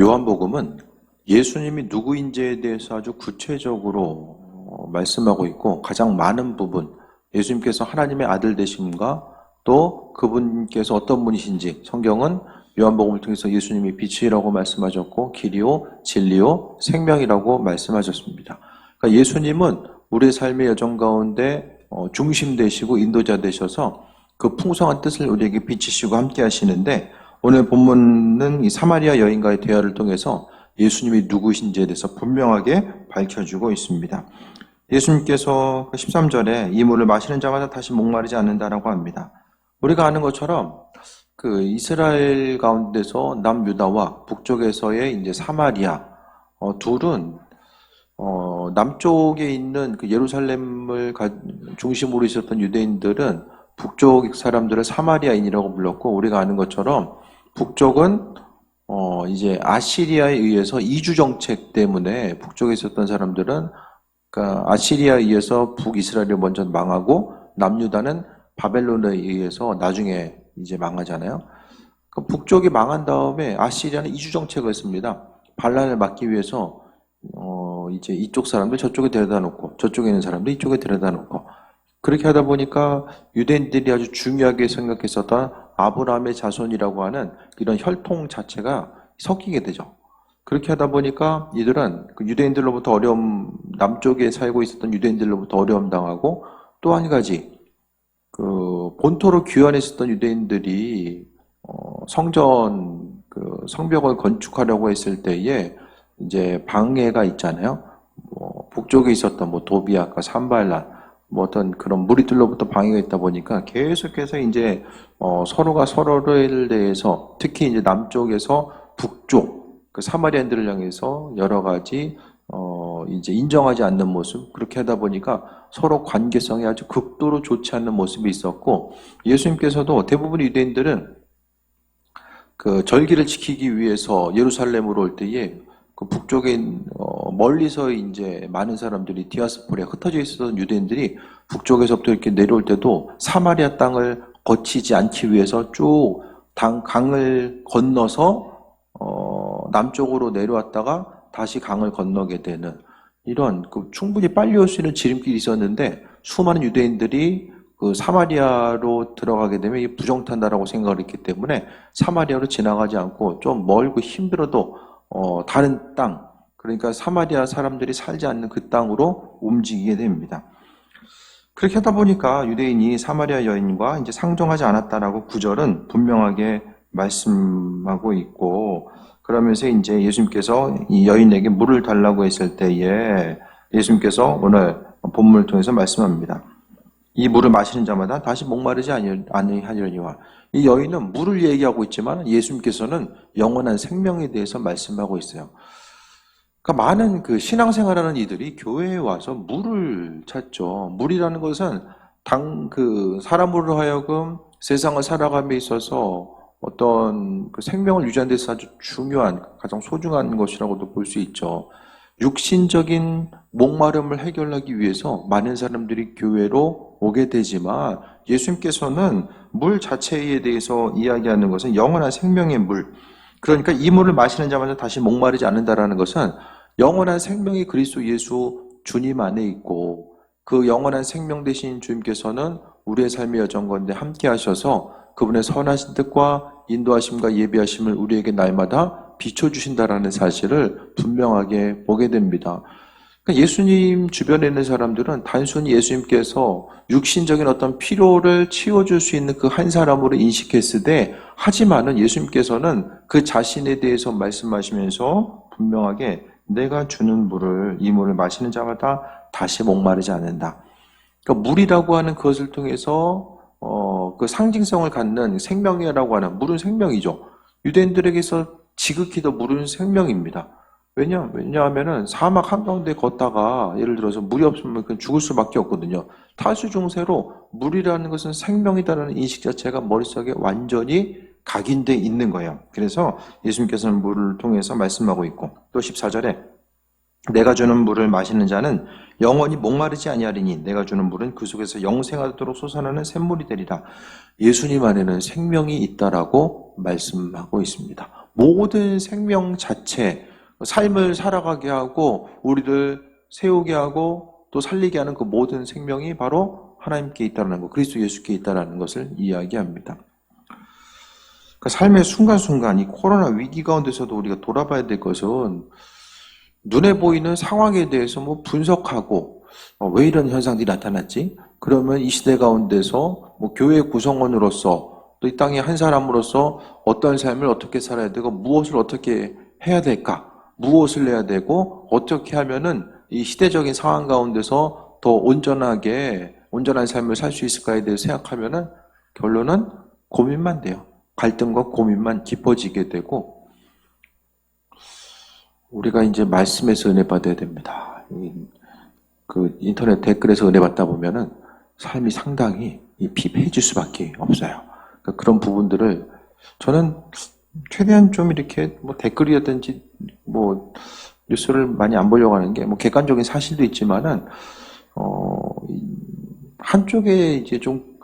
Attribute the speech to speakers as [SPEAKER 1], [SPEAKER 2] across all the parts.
[SPEAKER 1] 요한복음은 예수님이 누구인지에 대해서 아주 구체적으로 말씀하고 있고, 가장 많은 부분, 예수님께서 하나님의 아들 되심과 또 그분께서 어떤 분이신지, 성경은 요한복음을 통해서 예수님이 빛이라고 말씀하셨고 길이요 진리요 생명이라고 말씀하셨습니다. 그러니까 예수님은 우리의 삶의 여정 가운데 중심 되시고 인도자 되셔서 그 풍성한 뜻을 우리에게 비치시고 함께 하시는데, 오늘 본문은 이 사마리아 여인과의 대화를 통해서 예수님이 누구신지에 대해서 분명하게 밝혀주고 있습니다. 예수님께서 13절에 이 물을 마시는 자마다 다시 목마르지 않는다라고 합니다. 우리가 아는 것처럼 그 이스라엘 가운데서 남유다와 북쪽에서의 이제 사마리아 둘은 남쪽에 있는 그 예루살렘을 중심으로 있었던 유대인들은 북쪽 사람들을 사마리아인이라고 불렀고, 우리가 아는 것처럼 북쪽은 이제 아시리아에 의해서 이주 정책 때문에 북쪽에 있었던 사람들은 그러니까 아시리아에 의해서 북이스라엘이 먼저 망하고 남유다는 바벨론에 의해서 나중에 이제 망하잖아요. 그 북쪽이 망한 다음에 아시리아는 이주 정책을 했습니다. 반란을 막기 위해서 이제 이쪽 사람들 저쪽에 데려다 놓고 저쪽에 있는 사람들 이쪽에 데려다 놓고, 그렇게 하다 보니까 유대인들이 아주 중요하게 생각했었던 아브라함의 자손이라고 하는 이런 혈통 자체가 섞이게 되죠. 그렇게 하다 보니까 이들은 그 유대인들로부터 남쪽에 살고 있었던 유대인들로부터 어려움 당하고, 또 한 가지 그 본토로 귀환해 있었던 유대인들이 성전 그 성벽을 건축하려고 했을 때에 이제 방해가 있잖아요. 북쪽에 있었던 도비아과 산발란 어떤 그런 무리들로부터 방해가 있다 보니까 계속해서 이제 서로가 서로를 대해서, 특히 이제 남쪽에서 북쪽 그 사마리아인들을 향해서 여러 가지 이제 인정하지 않는 모습, 그렇게 하다 보니까 서로 관계성이 아주 극도로 좋지 않는 모습이 있었고, 예수님께서도 대부분 유대인들은 그 절기를 지키기 위해서 예루살렘으로 올 때에 그 북쪽에 멀리서 이제 많은 사람들이 디아스포라에 흩어져 있었던 유대인들이 북쪽에서부터 이렇게 내려올 때도 사마리아 땅을 거치지 않기 위해서 쭉 강을 건너서 남쪽으로 내려왔다가 다시 강을 건너게 되는 이런 그 충분히 빨리 올 수 있는 지름길이 있었는데, 수많은 유대인들이 그 사마리아로 들어가게 되면 이게 부정탄다라고 생각을 했기 때문에 사마리아로 지나가지 않고 좀 멀고 힘들어도 다른 땅, 그러니까 사마리아 사람들이 살지 않는 그 땅으로 움직이게 됩니다. 그렇게 하다 보니까 유대인이 사마리아 여인과 이제 상종하지 않았다라고 구절은 분명하게 말씀하고 있고, 그러면서 이제 예수님께서 이 여인에게 물을 달라고 했을 때에 예수님께서 오늘 본문을 통해서 말씀합니다. 이 물을 마시는 자마다 다시 목마르지 아니하리니와. 이 여인은 물을 얘기하고 있지만 예수님께서는 영원한 생명에 대해서 말씀하고 있어요. 그러니까 많은 그 신앙생활하는 이들이 교회에 와서 물을 찾죠. 물이라는 것은 사람으로 하여금 세상을 살아감에 있어서 어떤 그 생명을 유지하는 데서 아주 중요한, 가장 소중한 것이라고도 볼 수 있죠. 육신적인 목마름을 해결하기 위해서 많은 사람들이 교회로 오게 되지만, 예수님께서는 물 자체에 대해서 이야기하는 것은 영원한 생명의 물, 그러니까 이 물을 마시는 자마다 다시 목마르지 않는다라는 것은 영원한 생명이 그리스도 예수 주님 안에 있고, 그 영원한 생명 되신 주님께서는 우리의 삶의 여정 가운데 함께 하셔서 그분의 선하신 뜻과 인도하심과 예비하심을 우리에게 날마다 비춰주신다라는 사실을 분명하게 보게 됩니다. 그러니까 예수님 주변에 있는 사람들은 단순히 예수님께서 육신적인 어떤 필요를 채워줄 수 있는 그 한 사람으로 인식했을 때, 하지만은 예수님께서는 그 자신에 대해서 말씀하시면서 분명하게 내가 주는 이 물을 마시는 자마다 다시 목마르지 않는다. 그러니까 물이라고 하는 그것을 통해서 그 상징성을 갖는 생명이라고 하는, 물은 생명이죠. 유대인들에게서 지극히 더 물은 생명입니다. 왜냐하면은 사막 한가운데 걷다가 예를 들어서 물이 없으면 그냥 죽을 수밖에 없거든요. 타수 중세로 물이라는 것은 생명이다라는 인식 자체가 머릿속에 완전히 각인되어 있는 거예요. 그래서 예수님께서는 물을 통해서 말씀하고 있고, 또 14절에 내가 주는 물을 마시는 자는 영원히 목마르지 아니하리니 내가 주는 물은 그 속에서 영생하도록 솟아나는 샘물이 되리라. 예수님 안에는 생명이 있다라고 말씀하고 있습니다. 모든 생명 자체, 삶을 살아가게 하고 우리를 세우게 하고 또 살리게 하는 그 모든 생명이 바로 하나님께 있다는 것, 그리스도 예수께 있다는 것을 이야기합니다. 그러니까 삶의 순간순간 이 코로나 위기 가운데서도 우리가 돌아봐야 될 것은 눈에 보이는 상황에 대해서 뭐 분석하고 왜 이런 현상들이 나타났지? 그러면 이 시대 가운데서 뭐 교회 구성원으로서 또 이 땅의 한 사람으로서 어떤 삶을 어떻게 살아야 되고 무엇을 어떻게 해야 될까? 무엇을 해야 되고 어떻게 하면은 이 시대적인 상황 가운데서 더 온전한 삶을 살 수 있을까에 대해 생각하면은 결론은 고민만 돼요. 갈등과 고민만 깊어지게 되고 우리가 이제 말씀에서 은혜 받아야 됩니다. 그 인터넷 댓글에서 은혜 받다 보면은 삶이 상당히 피폐해질 수밖에 없어요. 그러니까 그런 부분들을 저는 최대한 좀 이렇게 뭐 댓글이었든지 뭐 뉴스를 많이 안 보려고 하는 게 뭐 객관적인 사실도 있지만은 한쪽에 이제 좀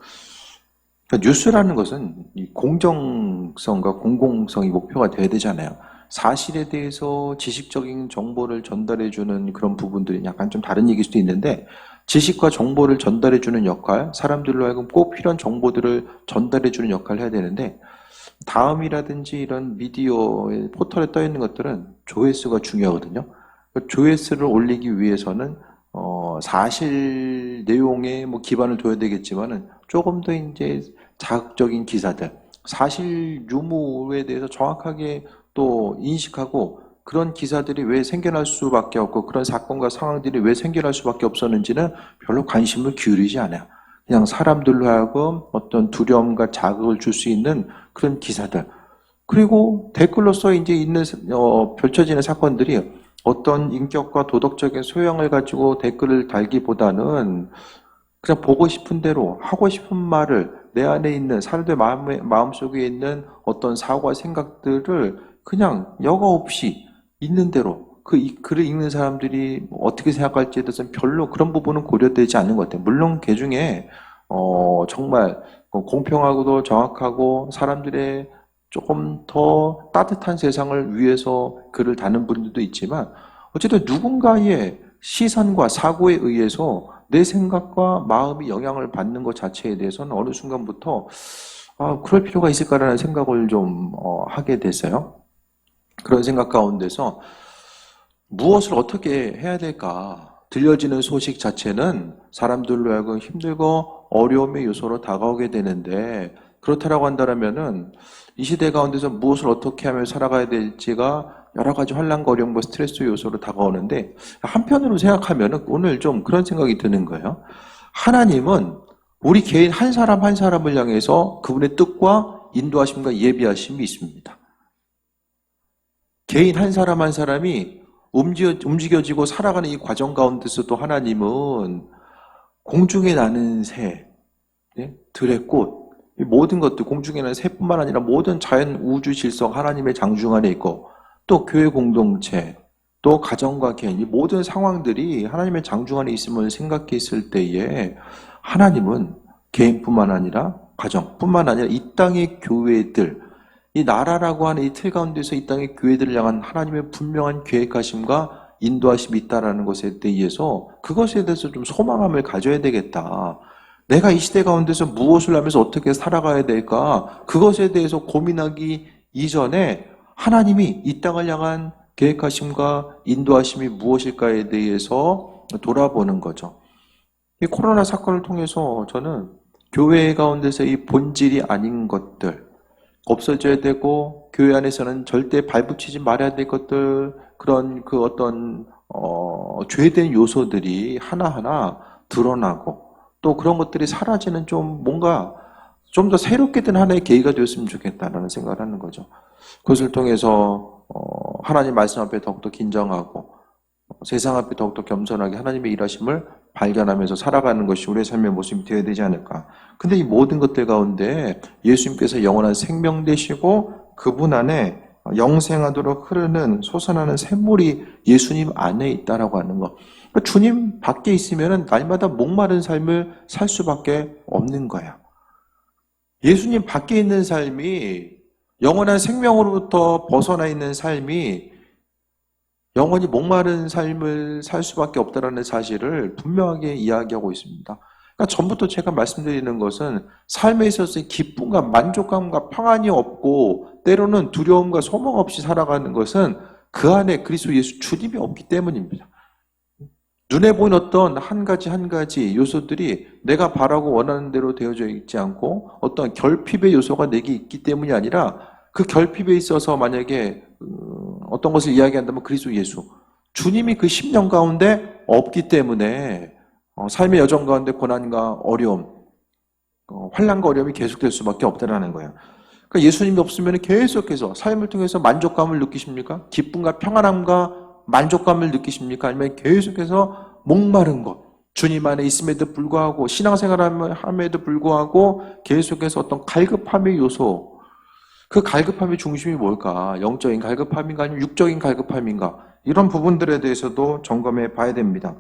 [SPEAKER 1] 그러니까 뉴스라는 것은 이 공정성과 공공성이 목표가 돼야 되잖아요. 사실에 대해서 지식적인 정보를 전달해주는 그런 부분들이 약간 좀 다른 얘기일 수도 있는데 지식과 정보를 전달해주는 역할, 사람들로 하여금 꼭 필요한 정보들을 전달해주는 역할을 해야 되는데 다음이라든지 이런 미디어의 포털에 떠 있는 것들은 조회수가 중요하거든요. 조회수를 올리기 위해서는 사실 내용에 뭐 기반을 둬야 되겠지만은 조금 더 이제 자극적인 기사들, 사실 유무에 대해서 정확하게 또 인식하고 그런 기사들이 왜 생겨날 수밖에 없고 그런 사건과 상황들이 왜 생겨날 수밖에 없었는지는 별로 관심을 기울이지 않아요. 그냥 사람들로 하여금 어떤 두려움과 자극을 줄 수 있는 그런 기사들. 그리고 댓글로서 이제 펼쳐지는 사건들이 어떤 인격과 도덕적인 소양을 가지고 댓글을 달기보다는 그냥 보고 싶은 대로 하고 싶은 말을 내 안에 있는 사람들 마음속에 있는 어떤 사고와 생각들을 그냥 여과 없이 있는 대로 이 글을 읽는 사람들이 어떻게 생각할지에 대해서는 별로 그런 부분은 고려되지 않는 것 같아요. 물론 그 중에 정말 공평하고도 정확하고 사람들의 조금 더 따뜻한 세상을 위해서 글을 다는 분들도 있지만 어쨌든 누군가의 시선과 사고에 의해서 내 생각과 마음이 영향을 받는 것 자체에 대해서는 어느 순간부터 그럴 필요가 있을까라는 생각을 좀 하게 됐어요. 그런 생각 가운데서 무엇을 어떻게 해야 될까? 들려지는 소식 자체는 사람들로 하여금 힘들고 어려움의 요소로 다가오게 되는데 그렇다라고 한다면은 이 시대 가운데서 무엇을 어떻게 하며 살아가야 될지가 여러 가지 혼란거림과 스트레스 요소로 다가오는데 한편으로 생각하면은 오늘 좀 그런 생각이 드는 거예요. 하나님은 우리 개인 한 사람 한 사람을 향해서 그분의 뜻과 인도하심과 예비하심이 있습니다. 개인 한 사람 한 사람이 움직여지고 살아가는 이 과정 가운데서도 하나님은 공중에 나는 새, 들의 꽃, 이 모든 것들, 공중에 나는 새뿐만 아니라 모든 자연 우주 질서 하나님의 장중 안에 있고 또 교회 공동체, 또 가정과 개인, 이 모든 상황들이 하나님의 장중 안에 있음을 생각했을 때에 하나님은 개인뿐만 아니라 가정뿐만 아니라 이 땅의 교회들, 이 나라라고 하는 이 틀 가운데서 이 땅의 교회들을 향한 하나님의 분명한 계획하심과 인도하심이 있다는 것에 대해서 그것에 대해서 좀 소망함을 가져야 되겠다. 내가 이 시대 가운데서 무엇을 하면서 어떻게 살아가야 될까? 그것에 대해서 고민하기 이전에 하나님이 이 땅을 향한 계획하심과 인도하심이 무엇일까에 대해서 돌아보는 거죠. 이 코로나 사건을 통해서 저는 교회 가운데서 이 본질이 아닌 것들, 없어져야 되고 교회 안에서는 절대 발붙이지 말아야 될 것들, 그런 그 어떤 죄된 요소들이 하나하나 드러나고 또 그런 것들이 사라지는 좀 뭔가 좀 더 새롭게 된 하나의 계기가 되었으면 좋겠다라는 생각을 하는 거죠. 그것을 통해서 하나님 말씀 앞에 더욱더 긴장하고 세상 앞에 더욱더 겸손하게 하나님의 일하심을 발견하면서 살아가는 것이 우리의 삶의 모습이 되어야 되지 않을까. 근데 이 모든 것들 가운데 예수님께서 영원한 생명 되시고 그분 안에 영생하도록 흐르는 솟아나는 샘물이 예수님 안에 있다라고 하는 것. 주님 밖에 있으면 날마다 목마른 삶을 살 수밖에 없는 거야. 예수님 밖에 있는 삶이 영원한 생명으로부터 벗어나 있는 삶이 영원히 목마른 삶을 살 수밖에 없다는 사실을 분명하게 이야기하고 있습니다. 그러니까 전부터 제가 말씀드리는 것은 삶에 있어서의 기쁨과 만족감과 평안이 없고 때로는 두려움과 소망 없이 살아가는 것은 그 안에 그리스도 예수 주님이 없기 때문입니다. 눈에 보이는 어떤 한 가지 요소들이 내가 바라고 원하는 대로 되어져 있지 않고 어떤 결핍의 요소가 내게 있기 때문이 아니라 그 결핍에 있어서 만약에 어떤 것을 이야기한다면 그리스도 예수 주님이 그 10년 가운데 없기 때문에 삶의 여정 가운데 고난과 어려움, 환난과 어려움이 계속될 수밖에 없다라는 거예요. 그러니까 예수님이 없으면 계속해서 삶을 통해서 만족감을 느끼십니까? 기쁨과 평안함과 만족감을 느끼십니까? 아니면 계속해서 목마른 것, 주님 안에 있음에도 불구하고 신앙생활함에도 불구하고 계속해서 어떤 갈급함의 요소, 그 갈급함의 중심이 뭘까? 영적인 갈급함인가 아니면 육적인 갈급함인가? 이런 부분들에 대해서도 점검해 봐야 됩니다.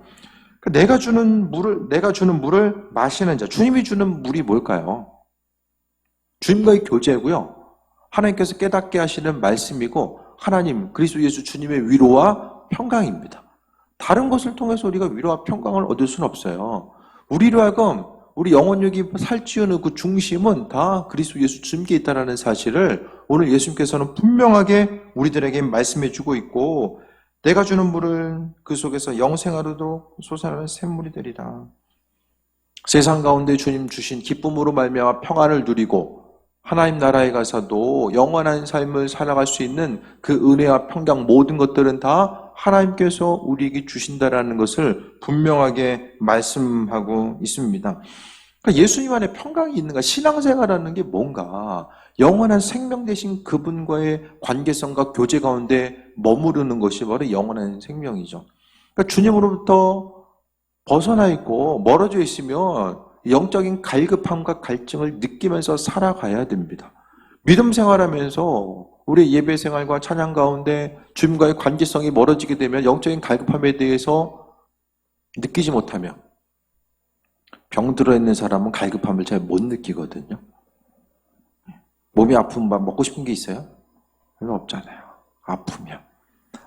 [SPEAKER 1] 내가 주는 물을 마시는 자, 주님이 주는 물이 뭘까요? 주님과의 교제고요. 하나님께서 깨닫게 하시는 말씀이고 하나님, 그리스도 예수 주님의 위로와 평강입니다. 다른 것을 통해서 우리가 위로와 평강을 얻을 수는 없어요. 우리로 하여금 우리 영혼력이 살찌우는 그 중심은 다 그리스도 예수 주님께 있다는 사실을 오늘 예수님께서는 분명하게 우리들에게 말씀해 주고 있고 내가 주는 물을 그 속에서 영생하로도 솟아나는 샘물이 되리라. 세상 가운데 주님 주신 기쁨으로 말미암아 평안을 누리고 하나님 나라에 가서도 영원한 삶을 살아갈 수 있는 그 은혜와 평강 모든 것들은 다 하나님께서 우리에게 주신다라는 것을 분명하게 말씀하고 있습니다. 그러니까 예수님 안에 평강이 있는가? 신앙생활하는 게 뭔가? 영원한 생명 되신 그분과의 관계성과 교제 가운데 머무르는 것이 바로 영원한 생명이죠. 그러니까 주님으로부터 벗어나 있고 멀어져 있으면 영적인 갈급함과 갈증을 느끼면서 살아가야 됩니다. 믿음 생활하면서 우리 예배 생활과 찬양 가운데 주님과의 관계성이 멀어지게 되면 영적인 갈급함에 대해서 느끼지 못하면 병 들어있는 사람은 갈급함을 잘 못 느끼거든요. 몸이 아프면 먹고 싶은 게 있어요? 별로 없잖아요.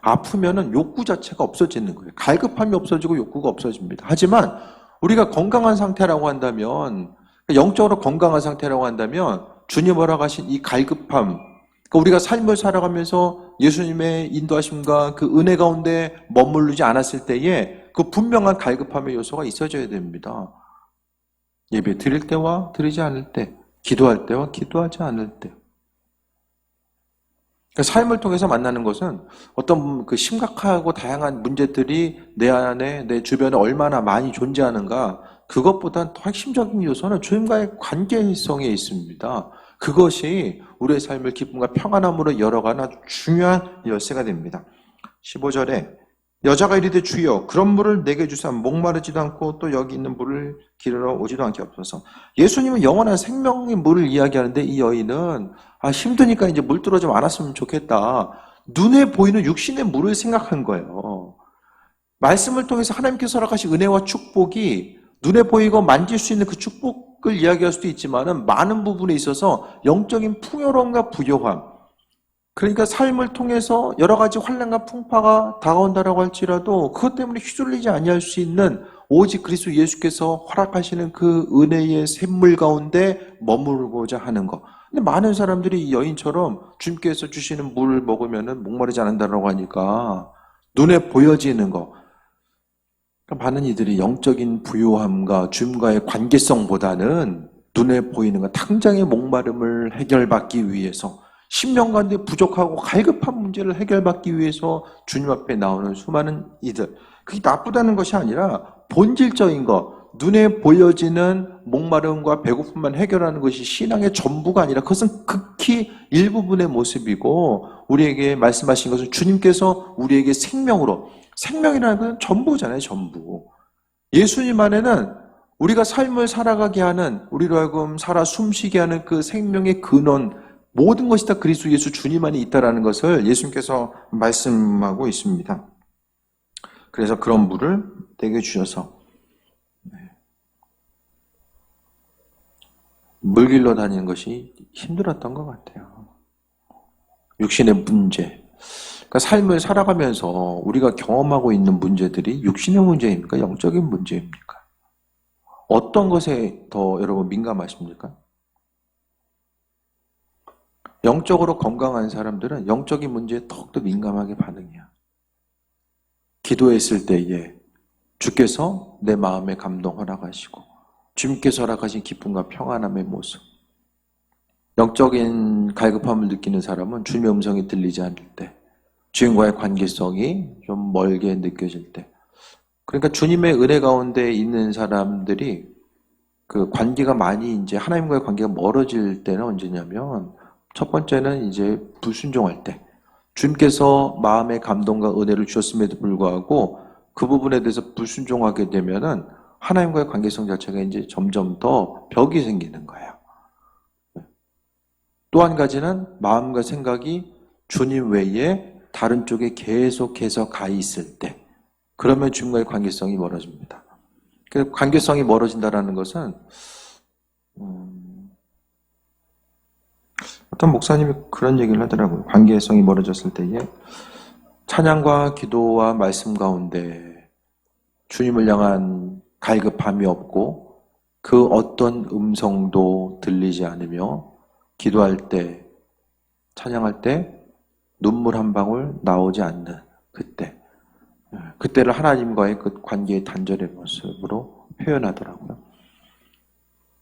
[SPEAKER 1] 아프면은 욕구 자체가 없어지는 거예요. 갈급함이 없어지고 욕구가 없어집니다. 하지만 우리가 건강한 상태라고 한다면, 영적으로 건강한 상태라고 한다면 주님 허락하신 이 갈급함, 그러니까 우리가 삶을 살아가면서 예수님의 인도하심과 그 은혜 가운데 머무르지 않았을 때에 그 분명한 갈급함의 요소가 있어져야 됩니다. 예배 드릴 때와 드리지 않을 때, 기도할 때와 기도하지 않을 때. 삶을 통해서 만나는 것은 어떤 그 심각하고 다양한 문제들이 내 안에, 내 주변에 얼마나 많이 존재하는가, 그것보다 더 핵심적인 요소는 주님과의 관계성에 있습니다. 그것이 우리의 삶을 기쁨과 평안함으로 열어가는 아주 중요한 열쇠가 됩니다. 15절에 여자가 이르되 주여 그런 물을 내게 주사 목마르지도 않고 또 여기 있는 물을 기르러 오지도 않게 없어서. 예수님은 영원한 생명의 물을 이야기하는데 이 여인은 힘드니까 이제 물 들어 좀 않았으면 좋겠다. 눈에 보이는 육신의 물을 생각한 거예요. 말씀을 통해서 하나님께서 허락하신 은혜와 축복이 눈에 보이고 만질 수 있는 그 축복을 이야기할 수도 있지만은 많은 부분에 있어서 영적인 풍요로움과 부요함, 그러니까 삶을 통해서 여러 가지 환난과 풍파가 다가온다라고 할지라도 그것 때문에 휘둘리지 아니할 수 있는 오직 그리스도 예수께서 허락하시는 그 은혜의 샘물 가운데 머무르고자 하는 것. 근데 많은 사람들이 이 여인처럼 주님께서 주시는 물을 먹으면은 목마르지 않는다라고 하니까 눈에 보여지는 것. 그러니까 많은 이들이 영적인 부요함과 주님과의 관계성보다는 눈에 보이는 것, 당장의 목마름을 해결받기 위해서 10년간 부족하고 갈급한 문제를 해결받기 위해서 주님 앞에 나오는 수많은 이들. 그게 나쁘다는 것이 아니라 본질적인 것, 눈에 보여지는 목마름과 배고픔만 해결하는 것이 신앙의 전부가 아니라 그것은 극히 일부분의 모습이고 우리에게 말씀하신 것은 주님께서 우리에게 생명으로, 생명이라는 것은 전부잖아요, 전부. 예수님 안에는 우리가 삶을 살아가게 하는, 우리로 하여금 살아 숨쉬게 하는 그 생명의 근원, 모든 것이 다 그리스도 예수 주님 안에 있다는 것을 예수님께서 말씀하고 있습니다. 그래서 그런 물을 내게 주셔서 물 길러 다니는 것이 힘들었던 것 같아요. 육신의 문제. 그러니까 삶을 살아가면서 우리가 경험하고 있는 문제들이 육신의 문제입니까? 영적인 문제입니까? 어떤 것에 더 여러분 민감하십니까? 영적으로 건강한 사람들은 영적인 문제에 더욱더 민감하게 반응해요. 기도했을 때에 주께서 내 마음에 감동 허락하시고 주님께서 허락하신 기쁨과 평안함의 모습. 영적인 갈급함을 느끼는 사람은 주님의 음성이 들리지 않을 때, 주님과의 관계성이 좀 멀게 느껴질 때, 그러니까 주님의 은혜 가운데 있는 사람들이 그 관계가 많이 이제 하나님과의 관계가 멀어질 때는 언제냐면, 첫 번째는 이제 불순종할 때, 주님께서 마음의 감동과 은혜를 주셨음에도 불구하고 그 부분에 대해서 불순종하게 되면은 하나님과의 관계성 자체가 이제 점점 더 벽이 생기는 거예요. 또 한 가지는 마음과 생각이 주님 외에 다른 쪽에 계속해서 가 있을 때, 그러면 주님과의 관계성이 멀어집니다. 그 관계성이 멀어진다는 것은 어떤 목사님이 그런 얘기를 하더라고요. 관계성이 멀어졌을 때에 찬양과 기도와 말씀 가운데 주님을 향한 갈급함이 없고 그 어떤 음성도 들리지 않으며 기도할 때, 찬양할 때 눈물 한 방울 나오지 않는 그때를 하나님과의 그 관계의 단절의 모습으로 표현하더라고요.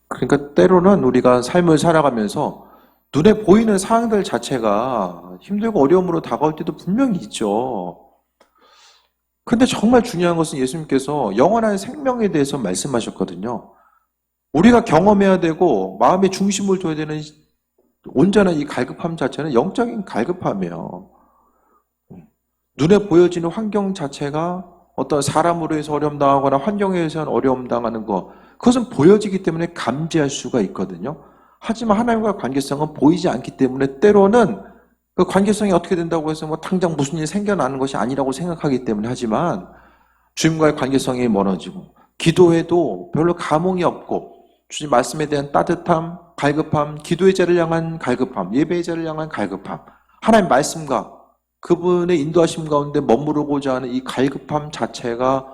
[SPEAKER 1] 그러니까 때로는 우리가 삶을 살아가면서 눈에 보이는 상황들 자체가 힘들고 어려움으로 다가올 때도 분명히 있죠. 근데 정말 중요한 것은 예수님께서 영원한 생명에 대해서 말씀하셨거든요. 우리가 경험해야 되고 마음의 중심을 둬야 되는 온전한 이 갈급함 자체는 영적인 갈급함이에요. 눈에 보여지는 환경 자체가 어떤 사람으로 해서 어려움 당하거나 환경에 의해서 어려움 당하는 것, 그것은 보여지기 때문에 감지할 수가 있거든요. 하지만 하나님과의 관계성은 보이지 않기 때문에 때로는 그 관계성이 어떻게 된다고 해서 뭐 당장 무슨 일이 생겨나는 것이 아니라고 생각하기 때문에, 하지만 주님과의 관계성이 멀어지고 기도해도 별로 감흥이 없고 주님 말씀에 대한 따뜻함, 갈급함, 기도의 자를 향한 갈급함, 예배의 자를 향한 갈급함, 하나님 말씀과 그분의 인도하심 가운데 머무르고자 하는 이 갈급함 자체가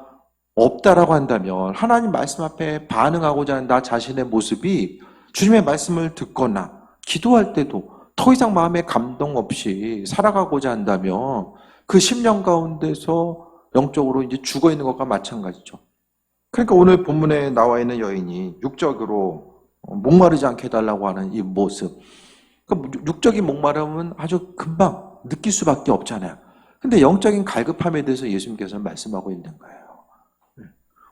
[SPEAKER 1] 없다라고 한다면, 하나님 말씀 앞에 반응하고자 하는 나 자신의 모습이 주님의 말씀을 듣거나 기도할 때도 더 이상 마음에 감동 없이 살아가고자 한다면 그 심령 가운데서 영적으로 이제 죽어 있는 것과 마찬가지죠. 그러니까 오늘 본문에 나와 있는 여인이 육적으로 목마르지 않게 해달라고 하는 이 모습, 그러니까 육적인 목마름은 아주 금방 느낄 수밖에 없잖아요. 근데 영적인 갈급함에 대해서 예수님께서 말씀하고 있는 거예요.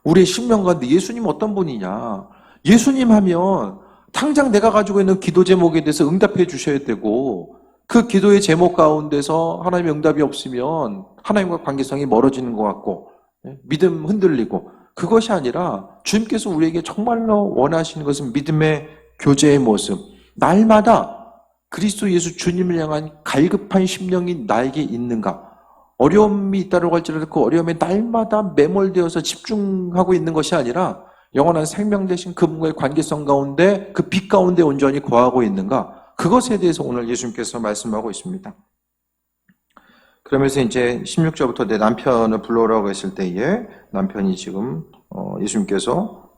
[SPEAKER 1] 우리의 심령 가운데 예수님 어떤 분이냐, 예수님 하면 당장 내가 가지고 있는 기도 제목에 대해서 응답해 주셔야 되고, 그 기도의 제목 가운데서 하나님의 응답이 없으면 하나님과 관계성이 멀어지는 것 같고 믿음 흔들리고, 그것이 아니라 주님께서 우리에게 정말로 원하시는 것은 믿음의 교제의 모습, 날마다 그리스도 예수 주님을 향한 갈급한 심령이 나에게 있는가, 어려움이 있다고 할지라도 그 어려움에 날마다 매몰되어서 집중하고 있는 것이 아니라 영원한 생명 되신 그분과의 관계성 가운데 그 빛 가운데 온전히 거하고 있는가, 그것에 대해서 오늘 예수님께서 말씀하고 있습니다. 그러면서 이제 16절부터 내 남편을 불러오라고 했을 때에 남편이 지금 예수님께서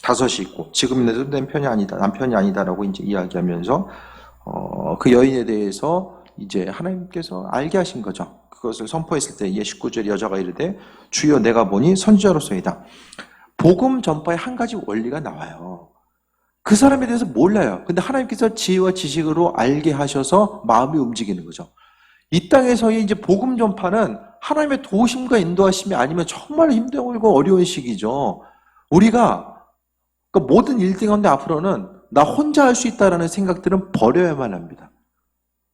[SPEAKER 1] 5이 있고 지금 내 남편이 아니다라고 이제 이야기하면서 그 여인에 대해서 이제 하나님께서 알게 하신 거죠. 그것을 선포했을 때 19절 여자가 이르되 주여 내가 보니 선지자로서이다. 복음 전파의 한 가지 원리가 나와요. 그 사람에 대해서 몰라요. 근데 하나님께서 지혜와 지식으로 알게 하셔서 마음이 움직이는 거죠. 이 땅에서의 이제 복음 전파는 하나님의 도우심과 인도하심이 아니면 정말 힘들고 어려운 시기죠. 우리가 그러니까 모든 일들 가운데 앞으로는 나 혼자 할 수 있다라는 생각들은 버려야만 합니다.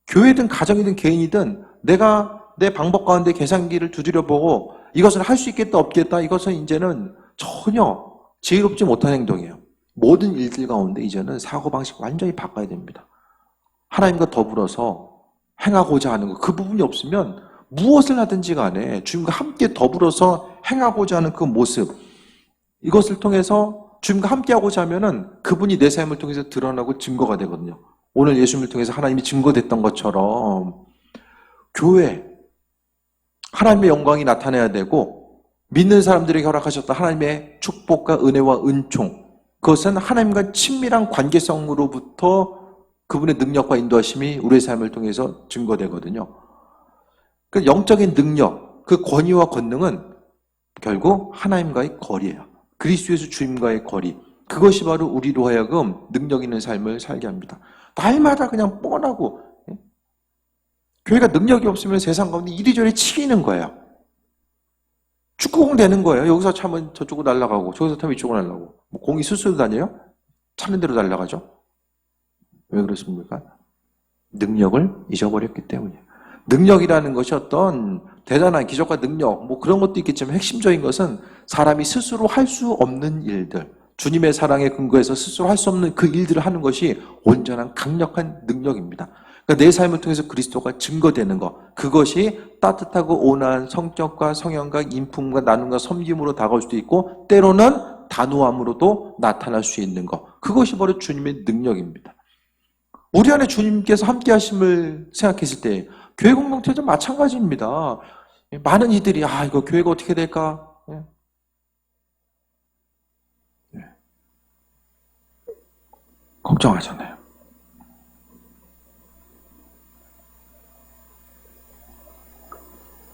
[SPEAKER 1] 교회든 가정이든 개인이든 내가 내 방법 가운데 계산기를 두드려보고 이것을 할 수 있겠다 없겠다, 이것은 이제는 전혀 지혜롭지 못한 행동이에요. 모든 일들 가운데 이제는 사고방식 완전히 바꿔야 됩니다. 하나님과 더불어서 행하고자 하는 것, 그 부분이 없으면 무엇을 하든지 간에 주님과 함께 더불어서 행하고자 하는 그 모습, 이것을 통해서 주님과 함께 하고자 하면은 그분이 내 삶을 통해서 드러나고 증거가 되거든요. 오늘 예수님을 통해서 하나님이 증거됐던 것처럼 교회, 하나님의 영광이 나타나야 되고 믿는 사람들에게 허락하셨던 하나님의 축복과 은혜와 은총, 그것은 하나님과 친밀한 관계성으로부터 그분의 능력과 인도하심이 우리의 삶을 통해서 증거되거든요. 그 영적인 능력, 그 권위와 권능은 결국 하나님과의 거리예요. 그리스도예수 주님과의 거리. 그것이 바로 우리로 하여금 능력 있는 삶을 살게 합니다. 날마다 그냥 뻔하고, 교회가 능력이 없으면 세상 가운데 이리저리 치이는 거예요. 축구공 되는 거예요. 여기서 차면 저쪽으로 날아가고 저기서 타면 이쪽으로 날아가고. 뭐 공이 스스로 다녀요? 차는 대로 날아가죠. 왜 그렇습니까? 능력을 잊어버렸기 때문이에요. 능력이라는 것이 어떤 대단한 기적과 능력, 뭐 그런 것도 있겠지만 핵심적인 것은 사람이 스스로 할 수 없는 일들, 주님의 사랑에 근거해서 스스로 할 수 없는 그 일들을 하는 것이 온전한 강력한 능력입니다. 그러니까 내 삶을 통해서 그리스도가 증거되는 것, 그것이 따뜻하고 온화한 성격과 성향과 인품과 나눔과 섬김으로 다가올 수도 있고 때로는 단호함으로도 나타날 수 있는 것, 그것이 바로 주님의 능력입니다. 우리 안에 주님께서 함께 하심을 생각했을 때 교회 공동체도 마찬가지입니다. 많은 이들이 이거 교회가 어떻게 될까? 걱정하잖아요.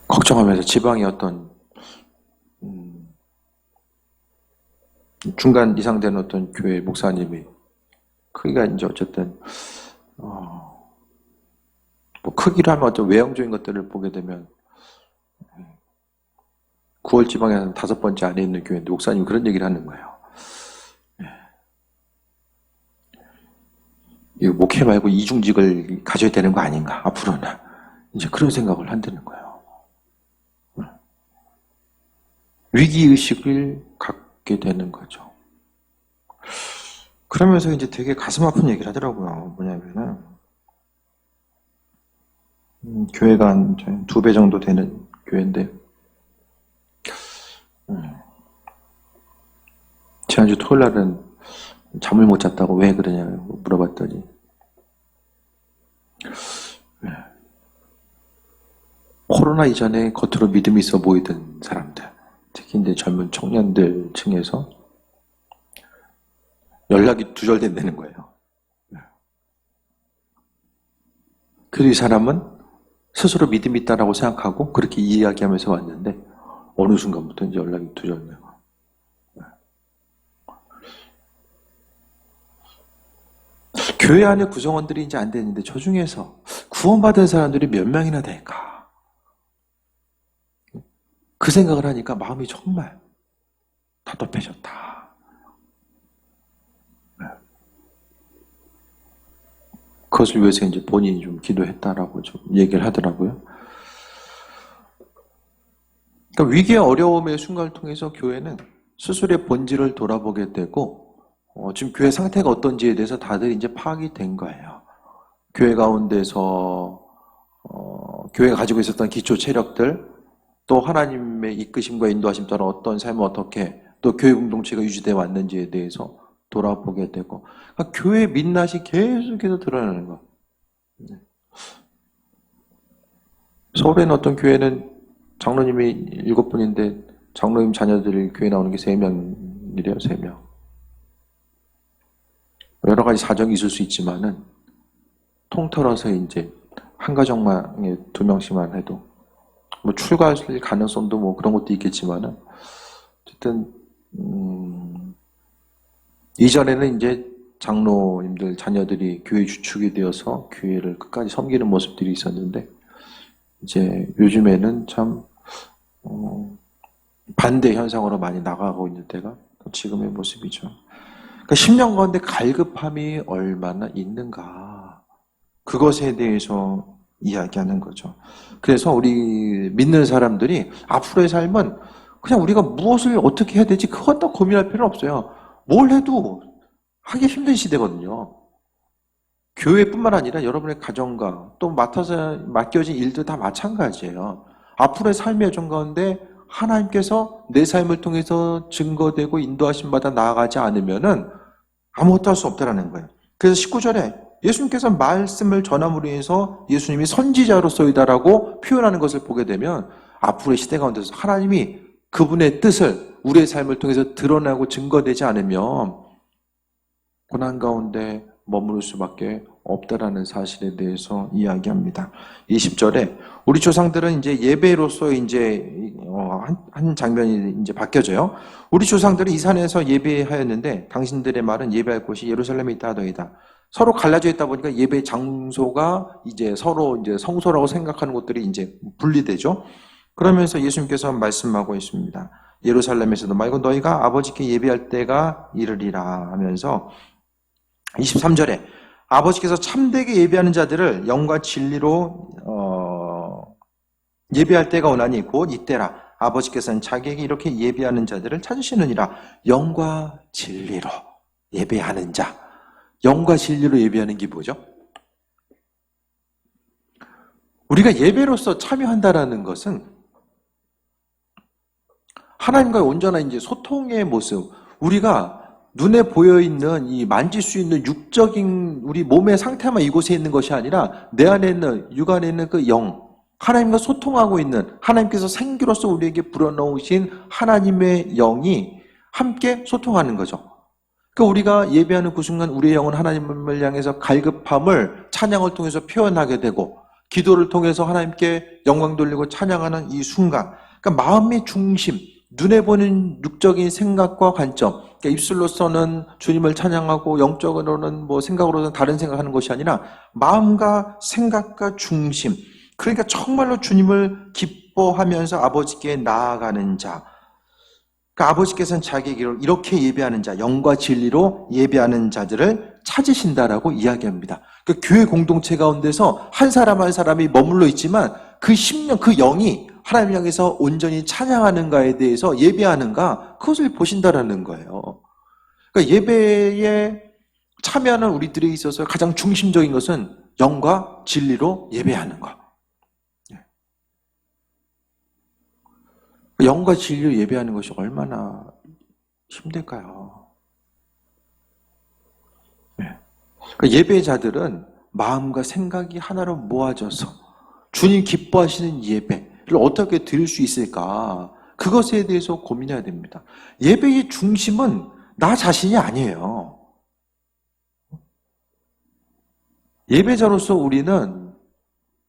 [SPEAKER 1] 걱정하면서 지방의 어떤 중간 이상 되는 어떤 교회 목사님이 크기가 이제 어쨌든 뭐 크기로 하면 어떤 외형적인 것들을 보게 되면 9월 지방에는 5번째 안에 있는 교회인데 목사님이 그런 얘기를 하는 거예요. 이 목회 말고 이중직을 가져야 되는 거 아닌가 앞으로는 이제 그런 생각을 한다는 거예요. 위기의식을 갖게 되는 거죠. 그러면서 이제 되게 가슴 아픈 얘기를 하더라고요. 뭐냐면은 교회가 한 2배 정도 되는 교회인데 지난주 토요일 날은 잠을 못 잤다고 왜 그러냐고 물어봤더니 코로나 이전에 겉으로 믿음이 있어 보이던 사람들, 특히 이제 젊은 청년들 층에서 연락이 두절된다는 거예요. 그래도 이 사람은 스스로 믿음이 있다라고 생각하고 그렇게 이야기하면서 왔는데 어느 순간부터 이제 연락이 두절되고. 교회 안에 구성원들이 이제 안 되는데 저 중에서 구원받은 사람들이 몇 명이나 될까? 그 생각을 하니까 마음이 정말 답답해졌다. 그것을 위해서 이제 본인이 좀 기도했다라고 좀 얘기를 하더라고요. 그러니까 위기의 어려움의 순간을 통해서 교회는 스스로의 본질을 돌아보게 되고 지금 교회 상태가 어떤지에 대해서 다들 이제 파악이 된 거예요. 교회 가운데서 교회가 가지고 있었던 기초 체력들, 또 하나님의 이끄심과 인도하심 따라 어떤 삶을 어떻게 또 교회 공동체가 유지되어 왔는지에 대해서 돌아보게 되고, 그러니까 교회의 민낯이 계속해서 드러나는 거. 서울에 있는 어떤 교회는 장로님이 7분인데 장로님 자녀들이 교회 나오는 게 3명이래요. 3명. 여러 가지 사정이 있을 수 있지만은 통틀어서 이제 한 가정만에 2명씩만 해도 뭐 출가할 가능성도 뭐 그런 것도 있겠지만은 어쨌든 이전에는 이제 장로님들 자녀들이 교회 주축이 되어서 교회를 끝까지 섬기는 모습들이 있었는데 이제 요즘에는 참 반대 현상으로 많이 나가고 있는 때가 지금의 모습이죠. 그러니까 10년 가운데 갈급함이 얼마나 있는가, 그것에 대해서 이야기하는 거죠. 그래서 우리 믿는 사람들이 앞으로의 삶은 그냥 우리가 무엇을 어떻게 해야 되지 그것 다 고민할 필요는 없어요. 뭘 해도 하기 힘든 시대거든요. 교회뿐만 아니라 여러분의 가정과 또 맡겨진 일들 다 마찬가지예요. 앞으로의 삶의 여정 가운데 하나님께서 내 삶을 통해서 증거되고 인도하심 받아 나아가지 않으면은 아무것도 할 수 없다라는 거예요. 그래서 19절에 예수님께서 말씀을 전함으로 인해서 예수님이 선지자로서이다라고 표현하는 것을 보게 되면 앞으로의 시대 가운데서 하나님이 그분의 뜻을 우리의 삶을 통해서 드러나고 증거되지 않으면 고난 가운데 머무를 수밖에 없다라는 사실에 대해서 이야기합니다. 20절에 우리 조상들은 이제 예배로서 이제 한 장면이 이제 바뀌어져요. 우리 조상들은 이 산에서 예배하였는데 당신들의 말은 예배할 곳이 예루살렘에 있다 하더이다. 서로 갈라져 있다 보니까 예배 장소가 이제 서로 이제 성소라고 생각하는 것들이 이제 분리되죠. 그러면서 예수님께서 말씀하고 있습니다. 예루살렘에서도 말고 너희가 아버지께 예배할 때가 이르리라 하면서 23절에 아버지께서 참되게 예배하는 자들을 영과 진리로 예배할 때가 오나니 곧 이때라. 아버지께서는 자기에게 이렇게 예배하는 자들을 찾으시느니라. 영과 진리로 예배하는 자. 영과 진리로 예배하는 게 뭐죠? 우리가 예배로서 참여한다라는 것은 하나님과의 온전한 이제 소통의 모습, 우리가 눈에 보여있는 이 만질 수 있는 육적인 우리 몸의 상태만 이곳에 있는 것이 아니라 내 안에 있는, 육 안에 있는 그 영, 하나님과 소통하고 있는 하나님께서 생기로서 우리에게 불어넣으신 하나님의 영이 함께 소통하는 거죠. 그러니까 우리가 예배하는 그 순간 우리의 영은 하나님을 향해서 갈급함을 찬양을 통해서 표현하게 되고 기도를 통해서 하나님께 영광 돌리고 찬양하는 이 순간, 그러니까 마음의 중심, 눈에 보는 육적인 생각과 관점, 그러니까 입술로서는 주님을 찬양하고 영적으로는 뭐 생각으로는 다른 생각하는 것이 아니라 마음과 생각과 중심, 그러니까 정말로 주님을 기뻐하면서 아버지께 나아가는 자, 그러니까 아버지께서는 자기에게 이렇게 예배하는 자, 영과 진리로 예배하는 자들을 찾으신다라고 이야기합니다. 그러니까 교회 공동체 가운데서 한 사람 한 사람이 머물러 있지만 그 심령, 그 영이 하나님 향해서 온전히 찬양하는가에 대해서 예배하는가, 그것을 보신다라는 거예요. 그러니까 예배에 참여하는 우리들에 있어서 가장 중심적인 것은 영과 진리로 예배하는 것. 영과 진리로 예배하는 것이 얼마나 힘들까요? 그러니까 예배자들은 마음과 생각이 하나로 모아져서 주님 기뻐하시는 예배를 어떻게 드릴 수 있을까? 그것에 대해서 고민해야 됩니다. 예배의 중심은 나 자신이 아니에요. 예배자로서 우리는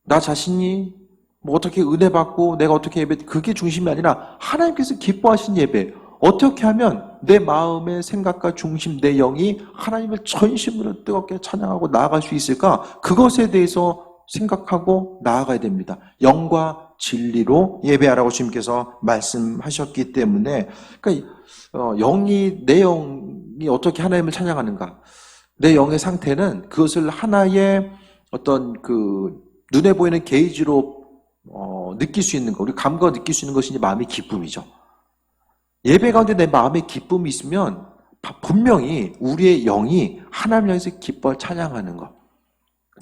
[SPEAKER 1] 나 자신이 뭐 어떻게 은혜 받고 내가 어떻게 예배, 그게 중심이 아니라 하나님께서 기뻐하신 예배, 어떻게 하면 내 마음의 생각과 중심, 내 영이 하나님을 전심으로 뜨겁게 찬양하고 나아갈 수 있을까? 그것에 대해서 생각하고 나아가야 됩니다. 영과 진리로 예배하라고 주님께서 말씀하셨기 때문에, 그러니까 내 영이 어떻게 하나님을 찬양하는가? 내 영의 상태는 그것을 하나의 어떤 그 눈에 보이는 게이지로 느낄 수 있는 거, 우리 감각으로 느낄 수 있는 것이 이제 마음의 기쁨이죠. 예배 가운데 내 마음에 기쁨이 있으면 분명히 우리의 영이 하나님 향해서 기뻐 찬양하는 것.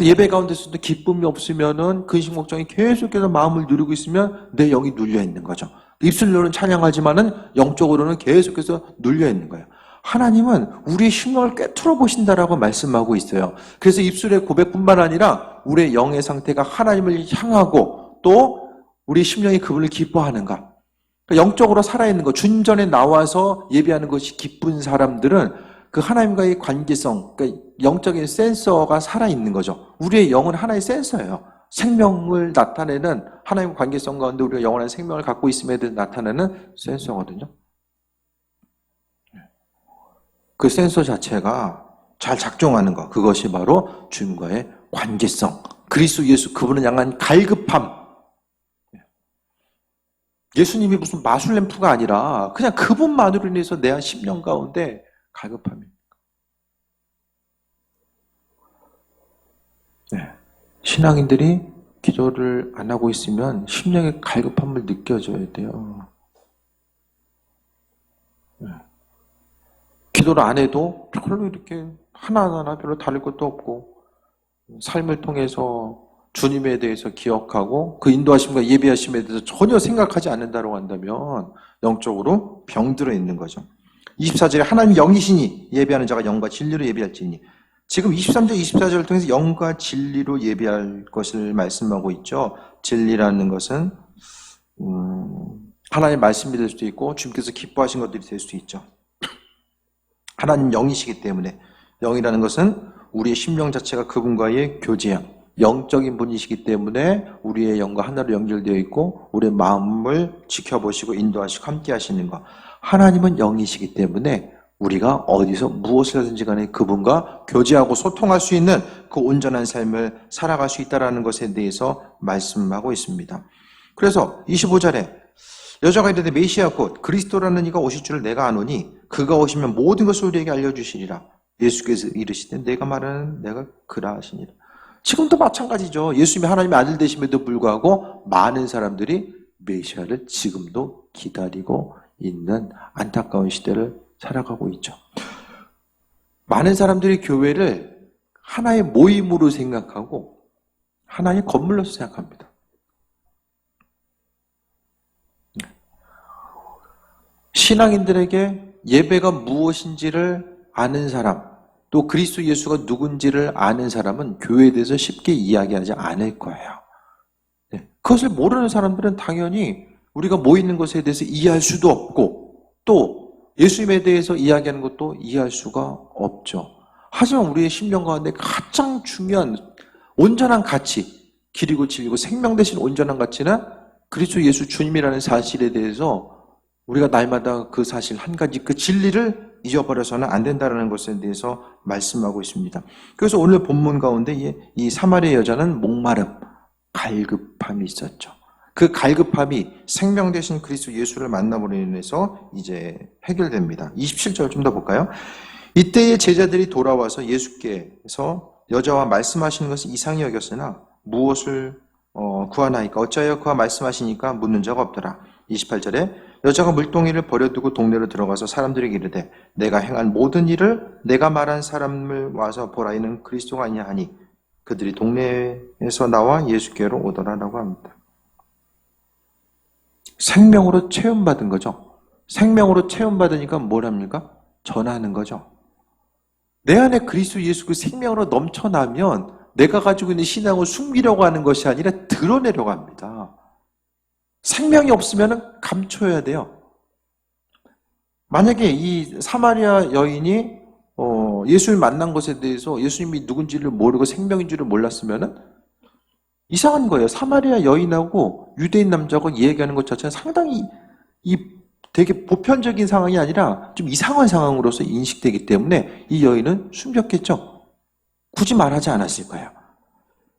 [SPEAKER 1] 예배 가운데서도 기쁨이 없으면은 근심 걱정이 계속해서 마음을 누르고 있으면 내 영이 눌려 있는 거죠. 입술로는 찬양하지만은 영적으로는 계속해서 눌려 있는 거예요. 하나님은 우리의 심령을 꿰뚫어 보신다라고 말씀하고 있어요. 그래서 입술의 고백뿐만 아니라 우리의 영의 상태가 하나님을 향하고 또 우리 심령이 그분을 기뻐하는가. 그러니까 영적으로 살아있는 것, 주님 전에 나와서 예배하는 것이 기쁜 사람들은 그 하나님과의 관계성, 그러니까 영적인 센서가 살아있는 거죠. 우리의 영은 하나의 센서예요. 생명을 나타내는 하나님과 관계성 가운데 우리가 영원한 생명을 갖고 있음에 대해 나타내는 센서거든요. 그 센서 자체가 잘 작동하는 것, 그것이 바로 주님과의 관계성, 그리스도 예수 그분을 향한 갈급함. 예수님이 무슨 마술램프가 아니라 그냥 그분만으로 인해서 내 한 10년 가운데 갈급함입니다. 신앙인들이 기도를 안 하고 있으면 심령의 갈급함을 느껴져야 돼요. 기도를 안 해도 별로 이렇게 하나하나 별로 다를 것도 없고 삶을 통해서 주님에 대해서 기억하고 그 인도하심과 예배하심에 대해서 전혀 생각하지 않는다고 한다면 영적으로 병들어 있는 거죠. 24절에 하나님 영이시니 예배하는 자가 영과 진리로 예배할지니 지금 23절, 24절을 통해서 영과 진리로 예배할 것을 말씀하고 있죠. 진리라는 것은 하나님의 말씀이 될 수도 있고 주님께서 기뻐하신 것들이 될 수도 있죠. 하나님 영이시기 때문에, 영이라는 것은 우리의 심령 자체가 그분과의 교제야, 영적인 분이시기 때문에 우리의 영과 하나로 연결되어 있고 우리의 마음을 지켜보시고 인도하시고 함께 하시는 것. 하나님은 영이시기 때문에 우리가 어디서 무엇을 하든지 간에 그분과 교제하고 소통할 수 있는 그 온전한 삶을 살아갈 수 있다는 것에 대해서 말씀하고 있습니다. 그래서 25절에 여자가 이르되 메시아 곧 그리스도라는 이가 오실 줄을 내가 아노니 그가 오시면 모든 것을 우리에게 알려주시리라. 예수께서 이르시되 내가 말하는 내가 그라 하시니라. 지금도 마찬가지죠. 예수님이 하나님의 아들 되심에도 불구하고 많은 사람들이 메시아를 지금도 기다리고 있는 안타까운 시대를 살아가고 있죠. 많은 사람들이 교회를 하나의 모임으로 생각하고 하나의 건물로서 생각합니다. 신앙인들에게 예배가 무엇인지를 아는 사람, 또 그리스도 예수가 누군지를 아는 사람은 교회에 대해서 쉽게 이야기하지 않을 거예요. 그것을 모르는 사람들은 당연히 우리가 모이는 것에 대해서 이해할 수도 없고 또 예수님에 대해서 이야기하는 것도 이해할 수가 없죠. 하지만 우리의 심령 가운데 가장 중요한 온전한 가치, 길이고 진리고 생명 대신 온전한 가치는 그리스도 예수 주님이라는 사실에 대해서 우리가 날마다 그 사실 한 가지 그 진리를 잊어버려서는 안 된다는 것에 대해서 말씀하고 있습니다. 그래서 오늘 본문 가운데 이 사마리아 여자는 목마름, 갈급함이 있었죠. 그 갈급함이 생명 대신 그리스도 예수를 만남으로 인해서 이제 해결됩니다. 27절 좀 더 볼까요? 이때의 제자들이 돌아와서 예수께서 여자와 말씀하시는 것을 이상히 여겼으나 무엇을 구하나이까 어찌하여 그와 말씀하시니까 묻는 적 없더라. 28절에 여자가 물동이를 버려두고 동네로 들어가서 사람들에게 이르되 내가 행한 모든 일을 내가 말한 사람을 와서 보라 이는 그리스도가 아니냐 하니 그들이 동네에서 나와 예수께로 오더라라고 합니다. 생명으로 체험받은 거죠. 생명으로 체험받으니까 뭘 합니까? 전하는 거죠. 내 안에 그리스도 예수 그 생명으로 넘쳐나면 내가 가지고 있는 신앙을 숨기려고 하는 것이 아니라 드러내려고 합니다. 생명이 없으면 감춰야 돼요. 만약에 이 사마리아 여인이 예수를 만난 것에 대해서 예수님이 누군지를 모르고 생명인 줄을 몰랐으면 이상한 거예요. 사마리아 여인하고 유대인 남자가 얘기하는 것 자체는 상당히 되게 보편적인 상황이 아니라 좀 이상한 상황으로서 인식되기 때문에 이 여인은 숨겼겠죠. 굳이 말하지 않았을 거예요.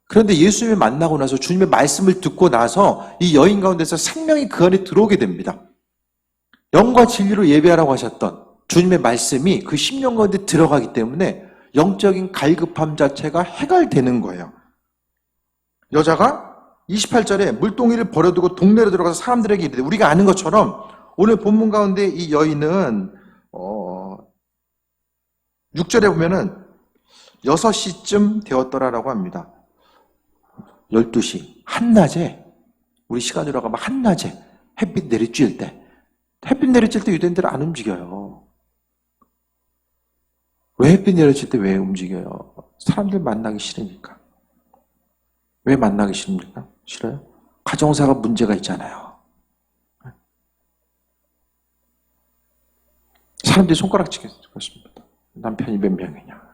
[SPEAKER 1] 그런데 예수님을 만나고 나서 주님의 말씀을 듣고 나서 이 여인 가운데서 생명이 그 안에 들어오게 됩니다. 영과 진리로 예배하라고 하셨던 주님의 말씀이 그 심령 가운데 들어가기 때문에 영적인 갈급함 자체가 해결되는 거예요. 여자가 28절에 물동이를 버려두고 동네로 들어가서 사람들에게 이르되 우리가 아는 것처럼 오늘 본문 가운데 이 여인은 6절에 보면은 6시쯤 되었더라라고 합니다. 12시 한낮에 우리 시간으로 가면 한낮에 햇빛 내리쬐을 때 햇빛 내리쬐을 때 유대인들은 안 움직여요. 왜 햇빛 내리쬐을 때 왜 움직여요? 사람들 만나기 싫으니까. 왜 만나기 싫습니까? 싫어요? 가정사가 문제가 있잖아요. 사람들이 손가락 치겠습니다. 남편이 몇 명이냐.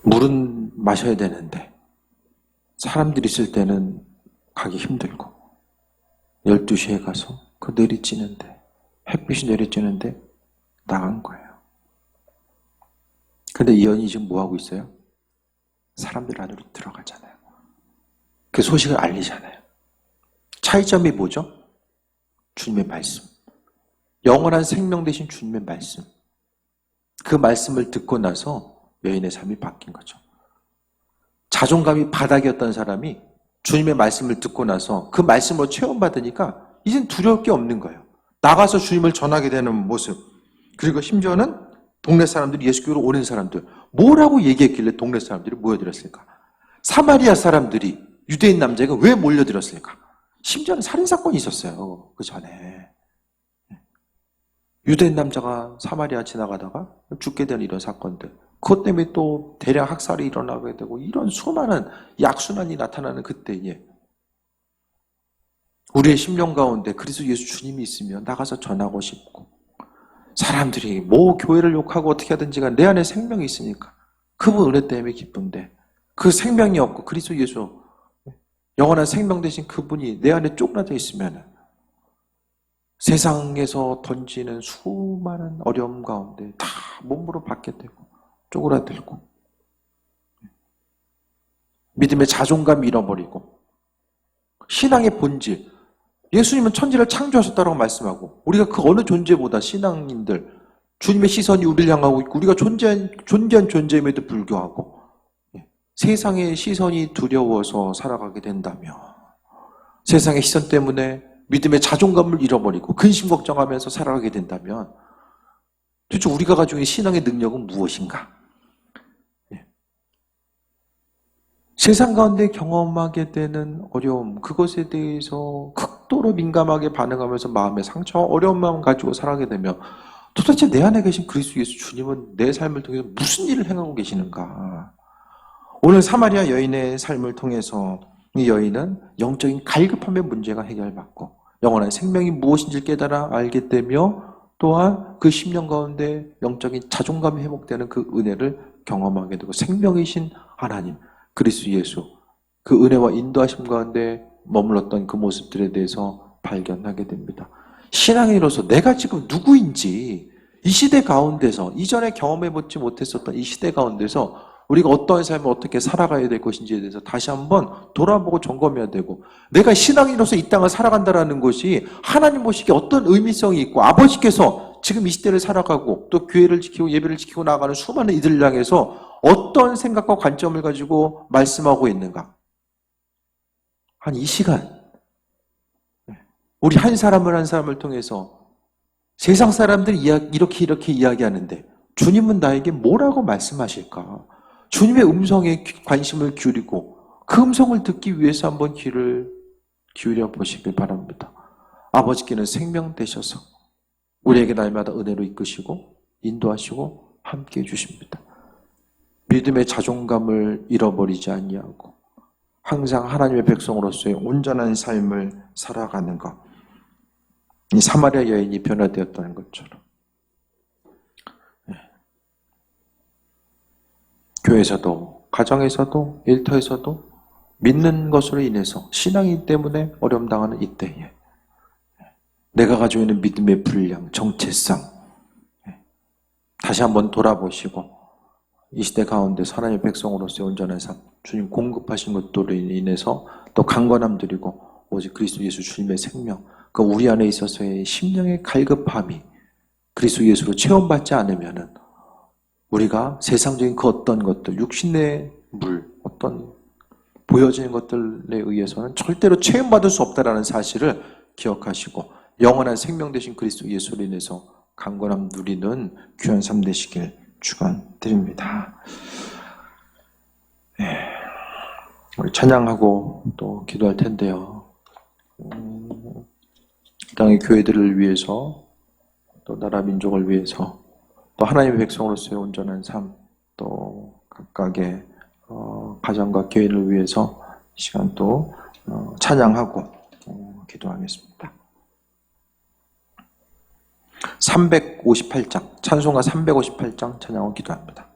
[SPEAKER 1] 물은 마셔야 되는데 사람들이 있을 때는 가기 힘들고 12시에 가서 그 내리쬐는데 햇빛이 내리쬐는데 나간 거예요. 근데 이 여인이 지금 뭐하고 있어요? 사람들 안으로 들어가잖아요. 그 소식을 알리잖아요. 차이점이 뭐죠? 주님의 말씀. 영원한 생명 되신 주님의 말씀. 그 말씀을 듣고 나서 여인의 삶이 바뀐 거죠. 자존감이 바닥이었던 사람이 주님의 말씀을 듣고 나서 그 말씀으로 체험받으니까 이젠 두려울 게 없는 거예요. 나가서 주님을 전하게 되는 모습. 그리고 심지어는 동네 사람들이 예수교로 오는 사람들. 뭐라고 얘기했길래 동네 사람들이 모여들었을까? 사마리아 사람들이 유대인 남자가 왜 몰려들었을까? 심지어는 살인사건이 있었어요. 그 전에. 유대인 남자가 사마리아 지나가다가 죽게 되는 이런 사건들. 그것 때문에 또 대량 학살이 일어나게 되고 이런 수많은 약순환이 나타나는 그때에 우리의 심령 가운데 그리스도 예수 주님이 있으면 나가서 전하고 싶고 사람들이 뭐 교회를 욕하고 어떻게 하든지 간 내 안에 생명이 있으니까 그분 은혜 때문에 기쁜데 그 생명이 없고 그리스도 예수 영원한 생명 되신 그분이 내 안에 쪼그라져 있으면 세상에서 던지는 수많은 어려움 가운데 다 몸으로 받게 되고 쪼그라들고 믿음의 자존감 잃어버리고 신앙의 본질 예수님은 천지를 창조하셨다고 말씀하고 우리가 그 어느 존재보다 신앙인들 주님의 시선이 우리를 향하고 있고 우리가 존재한 존재임에도 불구하고 세상의 시선이 두려워서 살아가게 된다면 세상의 시선 때문에 믿음의 자존감을 잃어버리고 근심 걱정하면서 살아가게 된다면 도대체 우리가 가지고 있는 신앙의 능력은 무엇인가? 세상 가운데 경험하게 되는 어려움, 그것에 대해서 극도로 민감하게 반응하면서 마음의 상처, 어려운 마음 가지고 살아가게 되면 도대체 내 안에 계신 그리스도 예수 주님은 내 삶을 통해서 무슨 일을 행하고 계시는가? 오늘 사마리아 여인의 삶을 통해서 이 여인은 영적인 갈급함의 문제가 해결받고 영원한 생명이 무엇인지 깨달아 알게 되며 또한 그 10년 가운데 영적인 자존감이 회복되는 그 은혜를 경험하게 되고 생명이신 하나님 그리스도 예수 그 은혜와 인도하심 가운데 머물렀던 그 모습들에 대해서 발견하게 됩니다. 신앙인으로서 내가 지금 누구인지 이 시대 가운데서 이전에 경험해보지 못했었던 이 시대 가운데서 우리가 어떠한 삶을 어떻게 살아가야 될 것인지에 대해서 다시 한번 돌아보고 점검해야 되고 내가 신앙인으로서 이 땅을 살아간다는 것이 하나님 보시기에 어떤 의미성이 있고 아버지께서 지금 이 시대를 살아가고 또 교회를 지키고 예배를 지키고 나아가는 수많은 이들을 향해서 어떤 생각과 관점을 가지고 말씀하고 있는가? 한 이 시간 우리 한 사람을 통해서 세상 사람들이 이렇게 이야기하는데 주님은 나에게 뭐라고 말씀하실까? 주님의 음성에 관심을 기울이고 그 음성을 듣기 위해서 한번 귀를 기울여 보시길 바랍니다. 아버지께는 생명 되셔서 우리에게 날마다 은혜로 이끄시고 인도하시고 함께해 주십니다. 믿음의 자존감을 잃어버리지 아니하고 항상 하나님의 백성으로서의 온전한 삶을 살아가는 것. 이 사마리아 여인이 변화되었다는 것처럼 교회에서도 가정에서도 일터에서도 믿는 것으로 인해서 신앙인 때문에 어려움 당하는 이때에 내가 가지고 있는 믿음의 분량, 정체성 다시 한번 돌아보시고 이 시대 가운데 하나님의 백성으로서의 온전한 삶 주님 공급하신 것들로 인해서 또 강건함 드리고 오직 그리스도 예수 주님의 생명 그 우리 안에 있어서의 심령의 갈급함이 그리스도 예수로 체험받지 않으면은 우리가 세상적인 그 어떤 것들, 육신의 물, 어떤 보여지는 것들에 의해서는 절대로 체험받을 수 없다라는 사실을 기억하시고 영원한 생명 되신 그리스도 예수로 인해서 강건함 누리는 귀한 삶 되시길 축원드립니다. 우리 찬양하고 또 기도할 텐데요. 이 땅의 교회들을 위해서 또 나라 민족을 위해서 또 하나님의 백성으로서의 온전한 삶 또 각각의 가정과 교회를 위해서 시간 또 찬양하고 기도하겠습니다. 358장 찬송가 358장 찬양하고 기도합니다.